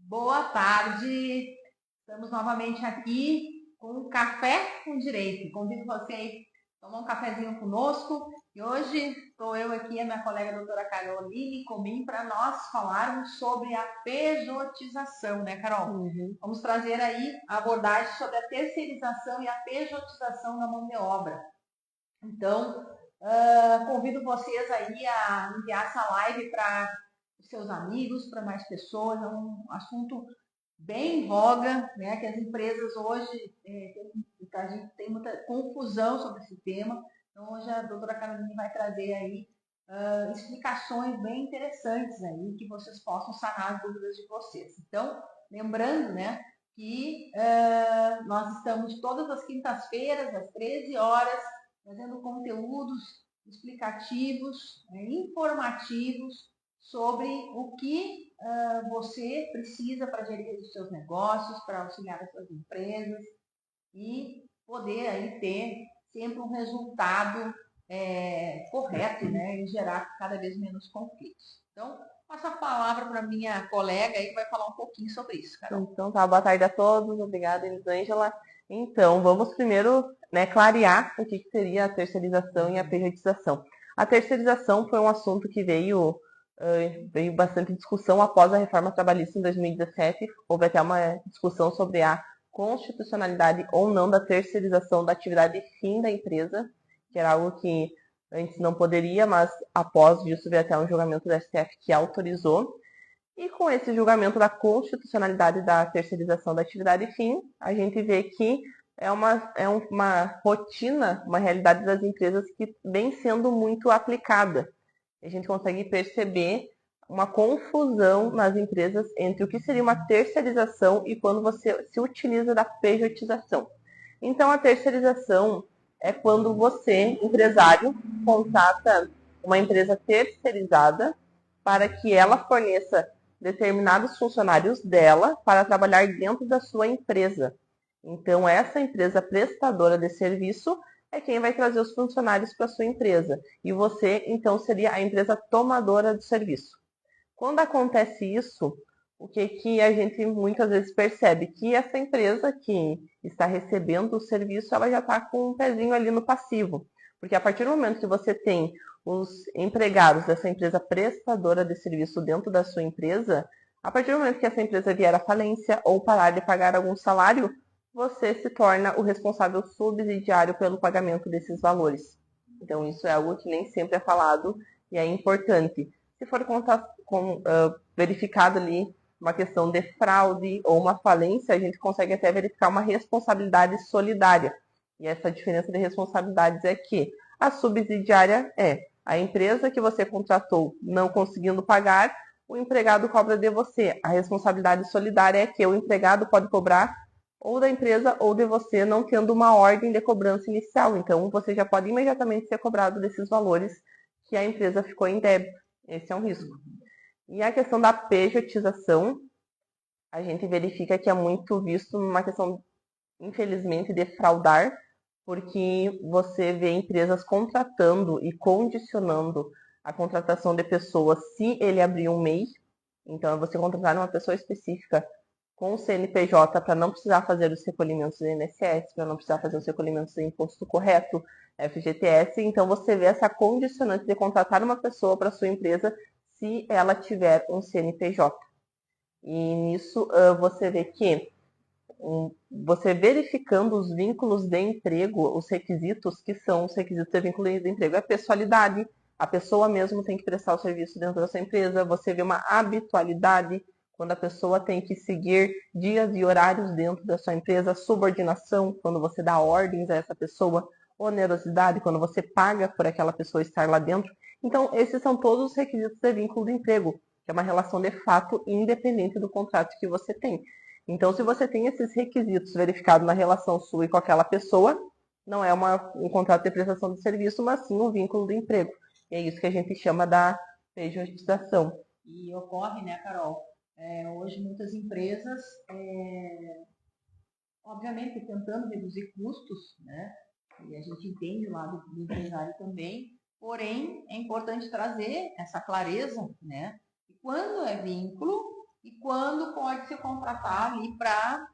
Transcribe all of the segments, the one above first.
Boa tarde, estamos novamente aqui com um Café com Direito. Convido você a tomar um cafezinho conosco e hoje estou eu aqui e a minha colega a doutora Caroline Comim para nós falarmos sobre a pejotização, né, Carol? Uhum. Vamos trazer aí a abordagem sobre a terceirização e a pejotização da mão de obra. Então, convido vocês aí a enviar essa live para os seus amigos, para mais pessoas. É um assunto bem em voga, né? Que as empresas hoje, a gente tem muita confusão sobre esse tema. Então, hoje a doutora Carolina vai trazer aí explicações bem interessantes aí que vocês possam sanar as dúvidas de vocês. Então, lembrando, né, que nós estamos todas as quintas-feiras, às 13 horas, trazendo conteúdos explicativos, informativos sobre o que você precisa para gerir os seus negócios, para auxiliar as suas empresas e poder aí ter sempre um resultado correto, né, e gerar cada vez menos conflitos. Então, passo a palavra para minha colega aí que vai falar um pouquinho sobre isso, Carol. Então, tá, boa tarde a todos. Obrigada, Elisângela. Então, vamos primeiro, né, clarear o que seria a terceirização e a pejotização. A terceirização foi um assunto que veio bastante discussão após a reforma trabalhista em 2017. Houve até uma discussão sobre a constitucionalidade ou não da terceirização da atividade fim da empresa, que era algo que antes não poderia, mas após isso veio até um julgamento do STF que autorizou. E com esse julgamento da constitucionalidade da terceirização da atividade fim, a gente vê que é uma rotina, uma realidade das empresas que vem sendo muito aplicada. A gente consegue perceber uma confusão nas empresas entre o que seria uma terceirização e quando você se utiliza da pejotização. Então, a terceirização é quando você, empresário, contrata uma empresa terceirizada para que ela forneça determinados funcionários dela para trabalhar dentro da sua empresa. Então, essa empresa prestadora de serviço é quem vai trazer os funcionários para a sua empresa. E você, então, seria a empresa tomadora do serviço. Quando acontece isso, o que a gente muitas vezes percebe? Que essa empresa que está recebendo o serviço, ela já está com um pezinho ali no passivo. Porque a partir do momento que você tem os empregados dessa empresa prestadora de serviço dentro da sua empresa, a partir do momento que essa empresa vier à falência ou parar de pagar algum salário, você se torna o responsável subsidiário pelo pagamento desses valores. Então, isso é algo que nem sempre é falado e é importante. Se for verificado ali uma questão de fraude ou uma falência, a gente consegue até verificar uma responsabilidade solidária. E essa diferença de responsabilidades é que a subsidiária é a empresa que você contratou não conseguindo pagar, o empregado cobra de você. A responsabilidade solidária é que o empregado pode cobrar ou da empresa ou de você, não tendo uma ordem de cobrança inicial. Então, você já pode imediatamente ser cobrado desses valores que a empresa ficou em débito. Esse é um risco. E a questão da pejotização, a gente verifica que é muito visto numa questão, infelizmente, de fraudar, porque você vê empresas contratando e condicionando a contratação de pessoas se ele abrir um MEI. Então, é você contratar uma pessoa específica com o CNPJ para não precisar fazer os recolhimentos do INSS, para não precisar fazer os recolhimentos do imposto correto, FGTS. Então, você vê essa condicionante de contratar uma pessoa para sua empresa se ela tiver um CNPJ. E nisso você vê que você verificando os vínculos de emprego, os requisitos que são os requisitos de vínculo de emprego, é pessoalidade, a pessoa mesmo tem que prestar o serviço dentro da sua empresa, você vê uma habitualidade, quando a pessoa tem que seguir dias e horários dentro da sua empresa, subordinação, quando você dá ordens a essa pessoa, onerosidade, quando você paga por aquela pessoa estar lá dentro. Então, esses são todos os requisitos de vínculo de emprego, que é uma relação de fato independente do contrato que você tem. Então, se você tem esses requisitos verificados na relação sua e com aquela pessoa, não é um contrato de prestação de serviço, mas sim um vínculo de emprego. E é isso que a gente chama da pejotização. E ocorre, né, Carol? Hoje muitas empresas, obviamente, tentando reduzir custos, né? E a gente entende lá do empresário também, porém é importante trazer essa clareza, né? E quando é vínculo e quando pode se contratar ali para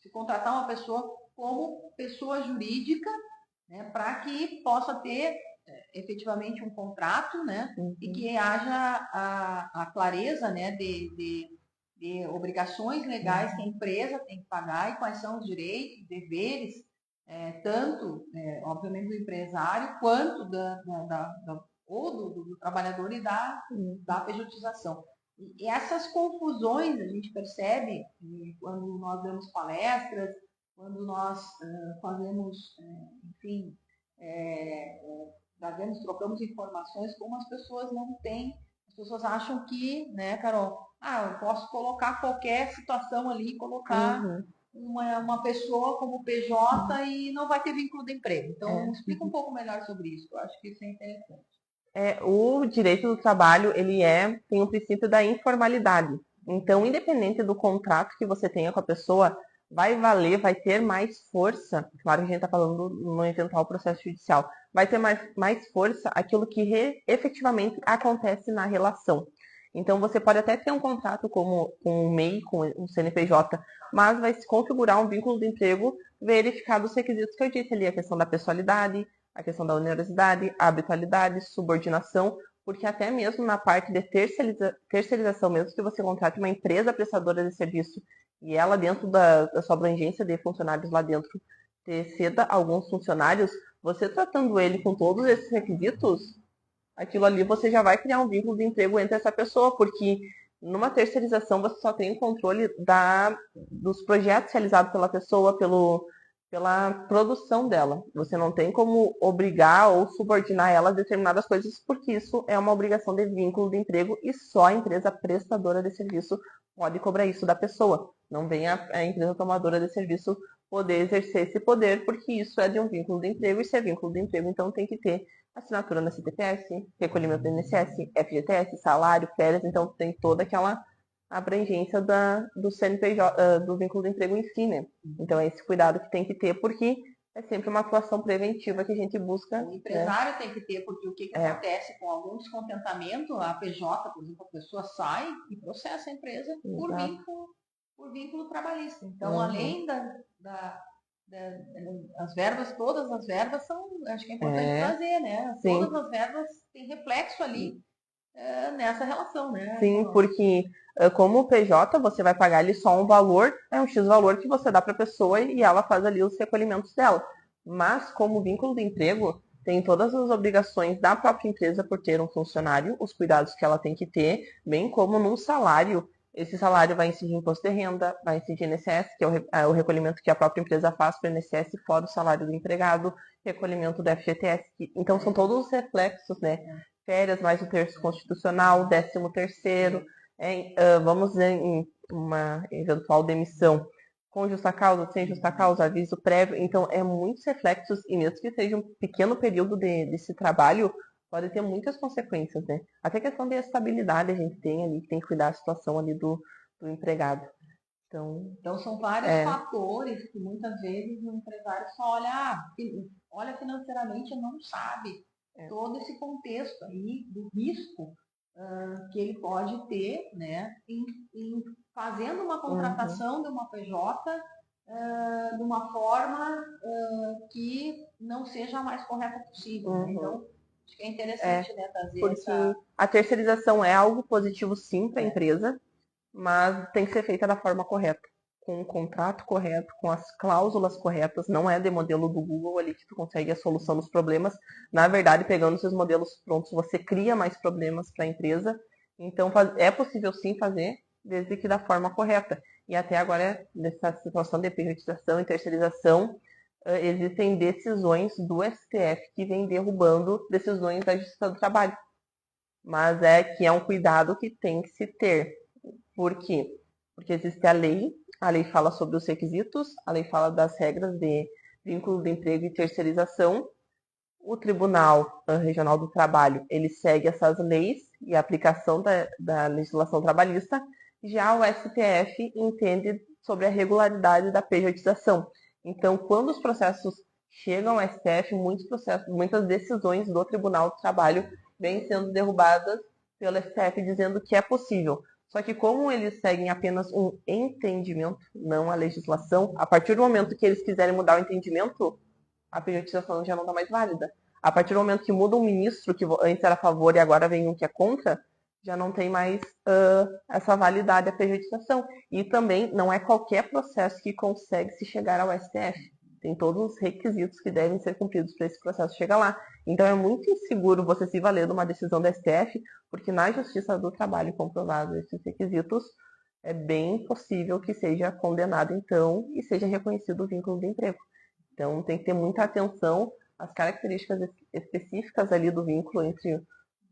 se contratar uma pessoa como pessoa jurídica, né, para que possa ter efetivamente um contrato, né, e que haja a clareza, né, de obrigações legais que a empresa tem que pagar e quais são os direitos, deveres, tanto, obviamente, do empresário quanto do trabalhador e da pejotização. E essas confusões a gente percebe quando nós damos palestras, quando nós fazemos, enfim, trocamos informações, como as pessoas não têm. As pessoas acham que, né, Carol, eu posso colocar qualquer situação ali, colocar uma pessoa como PJ e não vai ter vínculo de emprego. Então, explica um pouco melhor sobre isso, eu acho que isso é interessante. O direito do trabalho, ele tem o princípio da informalidade. Então, independente do contrato que você tenha com a pessoa, vai valer, vai ter mais força, claro que a gente está falando no eventual processo judicial, vai ter mais força aquilo que efetivamente acontece na relação. Então, você pode até ter um contrato com um MEI, com um CNPJ, mas vai se configurar um vínculo de emprego verificado os requisitos que eu disse ali, a questão da pessoalidade, a questão da onerosidade, a habitualidade, subordinação, porque até mesmo na parte de terceirização, mesmo que você contrate uma empresa prestadora de serviço e ela dentro da sua abrangência de funcionários lá dentro te ceda alguns funcionários, você tratando ele com todos esses requisitos, aquilo ali você já vai criar um vínculo de emprego entre essa pessoa, porque numa terceirização você só tem o controle dos projetos realizados pela pessoa, pela produção dela. Você não tem como obrigar ou subordinar ela a determinadas coisas, porque isso é uma obrigação de vínculo de emprego e só a empresa prestadora de serviço pode cobrar isso da pessoa. Não vem a empresa tomadora de serviço poder exercer esse poder, porque isso é de um vínculo de emprego, e se é vínculo de emprego, então tem que ter assinatura na CTPS, recolhimento do INSS, FGTS, salário, férias, então tem toda aquela abrangência do CNPJ, do vínculo de emprego em si, né? Então é esse cuidado que tem que ter, porque é sempre uma atuação preventiva que a gente busca. O empresário tem que ter, porque o que acontece com algum descontentamento, a PJ, por exemplo, a pessoa sai e processa a empresa por vínculo trabalhista. Então, além as verbas, todas as verbas são, acho que é importante trazer, né? Sim. Todas as verbas têm reflexo ali nessa relação, né? Sim, porque como PJ, você vai pagar ali só um valor, um X valor que você dá para a pessoa e ela faz ali os recolhimentos dela. Mas, como vínculo de emprego, tem todas as obrigações da própria empresa por ter um funcionário, os cuidados que ela tem que ter, bem como num salário. Esse salário vai incidir imposto de renda, vai incidir INSS, que é o recolhimento que a própria empresa faz para o INSS, fora o salário do empregado, recolhimento do FGTS. Então, são todos os reflexos, né? Férias, mais o terço constitucional, 13º, vamos dizer, em uma eventual demissão, com justa causa, sem justa causa, aviso prévio. Então, muitos reflexos, e mesmo que seja um pequeno período desse trabalho, pode ter muitas consequências, né? Até questão de estabilidade a gente tem ali, que tem que cuidar da situação ali do empregado. Então são vários fatores que muitas vezes o empresário só olha financeiramente e não sabe todo esse contexto aí do risco que ele pode ter, né, em fazendo uma contratação de uma PJ de uma forma que não seja a mais correta possível. Né? Então, acho que é interessante né, trazer porque a terceirização é algo positivo sim para a empresa, mas tem que ser feita da forma correta, com o contrato correto, com as cláusulas corretas. Não é de modelo do Google ali que tu consegue a solução dos problemas. Na verdade, pegando esses modelos prontos, você cria mais problemas para a empresa. Então, é possível sim fazer, desde que da forma correta. E até agora, nessa situação de privatização e terceirização, existem decisões do STF que vem derrubando decisões da Justiça do Trabalho. Mas é um cuidado que tem que se ter. Por quê? Porque existe a lei fala sobre os requisitos, a lei fala das regras de vínculo de emprego e terceirização. O Tribunal Regional do Trabalho, ele segue essas leis e a aplicação da legislação trabalhista. Já o STF entende sobre a regularidade da pejotização. Então, quando os processos chegam ao STF, muitas decisões do Tribunal do Trabalho vêm sendo derrubadas pelo STF, dizendo que é possível. Só que como eles seguem apenas um entendimento, não a legislação, a partir do momento que eles quiserem mudar o entendimento, a pejotização já não está mais válida. A partir do momento que muda um ministro, que antes era a favor e agora vem um que é contra, já não tem mais essa validade a pejotização. E também não é qualquer processo que consegue se chegar ao STF. Tem todos os requisitos que devem ser cumpridos para esse processo chegar lá. Então é muito inseguro você se valer de uma decisão da STF, porque na Justiça do Trabalho comprovados esses requisitos, é bem possível que seja condenado então e seja reconhecido o vínculo de emprego. Então tem que ter muita atenção às características específicas ali do vínculo entre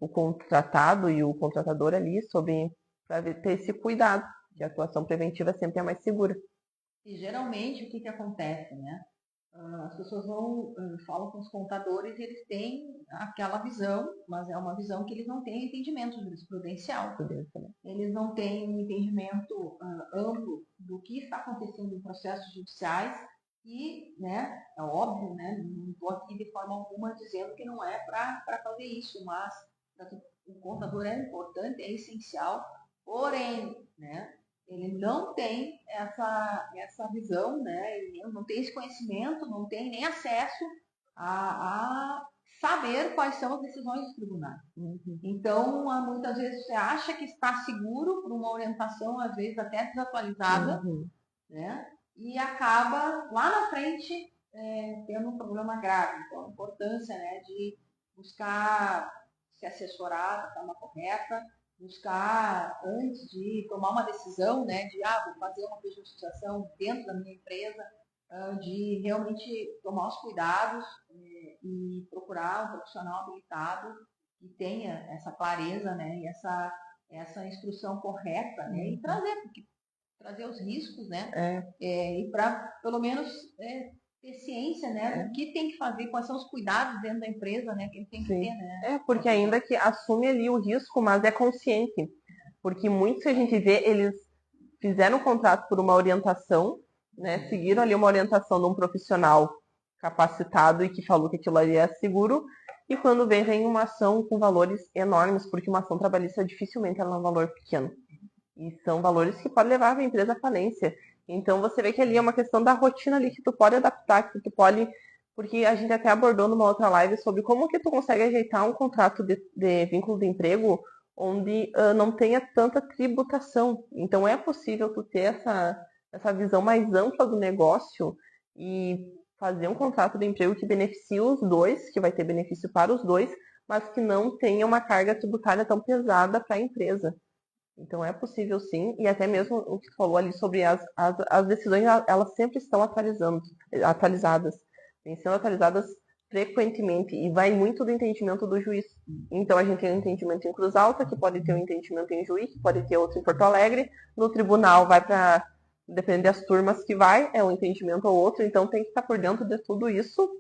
o contratado e o contratador ali, para ter esse cuidado, que a atuação preventiva sempre é mais segura. E geralmente o que acontece, né? As pessoas falam com os contadores e eles têm aquela visão, mas é uma visão que eles não têm entendimento jurisprudencial. Eles não têm um entendimento amplo do que está acontecendo em processos judiciais e, né, é óbvio, né, não estou aqui de forma alguma dizendo que não é para fazer isso, mas o contador é importante, é essencial, porém, né, ele não tem essa visão, né? Ele não tem esse conhecimento, não tem nem acesso a saber quais são as decisões dos tribunais. Então, muitas vezes você acha que está seguro por uma orientação, às vezes até desatualizada, né? E acaba lá na frente tendo um problema grave. Então, a importância, né, de buscar se assessorar da forma correta, buscar, antes de tomar uma decisão, né, de vou fazer uma pejotização dentro da minha empresa, de realmente tomar os cuidados e procurar um profissional habilitado que tenha essa clareza, né, e essa instrução correta, né, e trazer os riscos, né, e para pelo menos ter ciência, né, do que tem que fazer, quais são os cuidados dentro da empresa, né, que ele tem que ter, né. Porque ainda que assume ali o risco, mas é consciente. Porque muitos que a gente vê, eles fizeram o contrato por uma orientação, né, seguiram ali uma orientação de um profissional capacitado e que falou que aquilo ali é seguro, e quando vem uma ação com valores enormes, porque uma ação trabalhista dificilmente ela é um valor pequeno. E são valores que podem levar a empresa à falência. Então você vê que ali é uma questão da rotina ali que tu pode adaptar, que tu pode... Porque a gente até abordou numa outra live sobre como que tu consegue ajeitar um contrato de vínculo de emprego onde não tenha tanta tributação. Então é possível tu ter essa visão mais ampla do negócio e fazer um contrato de emprego que beneficie os dois, que vai ter benefício para os dois, mas que não tenha uma carga tributária tão pesada para a empresa. Então é possível sim, e até mesmo o que tu falou ali sobre as decisões, elas sempre estão atualizadas, vêm sendo atualizadas frequentemente, e vai muito do entendimento do juiz. Então a gente tem um entendimento em Cruz Alta, que pode ter um entendimento em Juí, que pode ter outro em Porto Alegre, no tribunal vai para, depende das turmas que vai, é um entendimento ou outro, então tem que estar por dentro de tudo isso,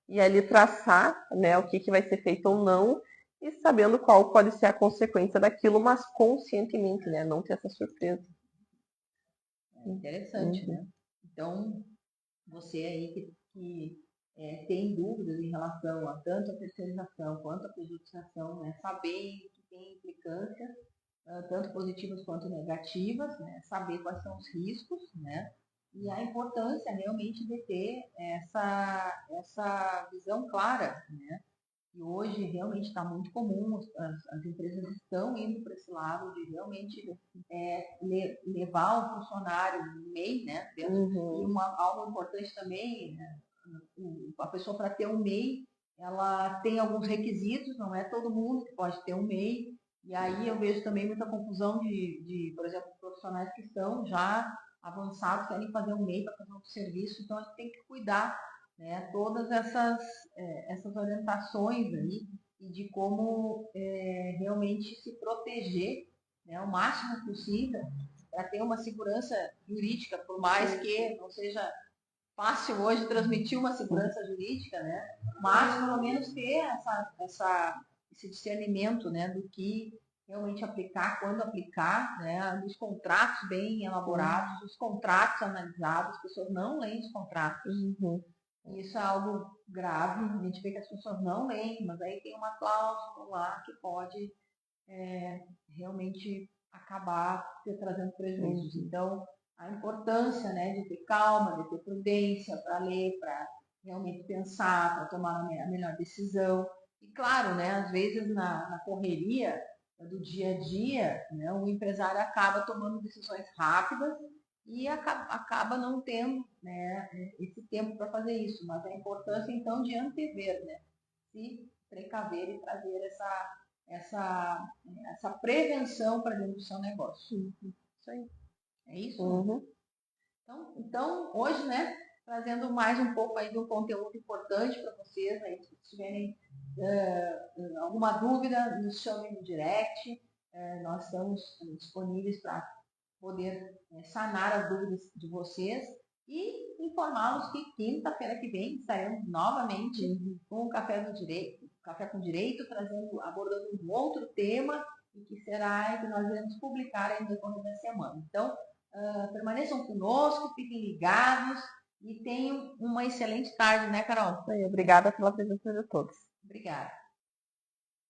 e ali traçar, né, o que vai ser feito ou não, e sabendo qual pode ser a consequência daquilo, mas conscientemente, né? Não ter essa surpresa. É interessante, né? Então, você aí que tem dúvidas em relação a tanto a terceirização quanto a pejotização, né? Saber que tem implicâncias, tanto positivas quanto negativas, né? Saber quais são os riscos, né? E a importância realmente de ter essa visão clara, né? E hoje realmente está muito comum, as empresas estão indo para esse lado de realmente levar o funcionário no MEI, né? E algo importante também, né? A pessoa para ter um MEI, ela tem alguns requisitos, não é todo mundo que pode ter um MEI. E aí eu vejo também muita confusão por exemplo, profissionais que estão já avançados, querem fazer um MEI para fazer um serviço, então a gente tem que cuidar, né, todas essas orientações aí e de como realmente se proteger, né, o máximo possível para ter uma segurança jurídica, por mais que não seja fácil hoje transmitir uma segurança jurídica, né, mas pelo menos ter esse discernimento, né, do que realmente aplicar, quando aplicar, né, dos contratos bem elaborados, dos contratos analisados, as pessoas não leem os contratos. Isso é algo grave, a gente vê que as pessoas não leem, mas aí tem uma cláusula lá que pode realmente acabar trazendo prejuízos. Então, a importância, né, de ter calma, de ter prudência para ler, para realmente pensar, para tomar a melhor decisão. E claro, né, às vezes na correria do dia a dia, né, o empresário acaba tomando decisões rápidas e acaba não tendo, né, esse tempo para fazer isso. Mas a importância, então, de antever, né, se precaver e trazer essa prevenção para dentro do seu negócio. Isso aí. É isso? Então, hoje, né, trazendo mais um pouco aí do conteúdo importante para vocês, aí, se tiverem alguma dúvida, nos chamem no direct. Nós estamos disponíveis para poder sanar as dúvidas de vocês e informá-los que quinta-feira que vem estaremos novamente com o Café do Direito, Café com Direito, abordando um outro tema e que nós iremos publicar aí no decorrer da semana. Então, permaneçam conosco, fiquem ligados e tenham uma excelente tarde, né, Carol? Obrigada pela presença de todos. Obrigada.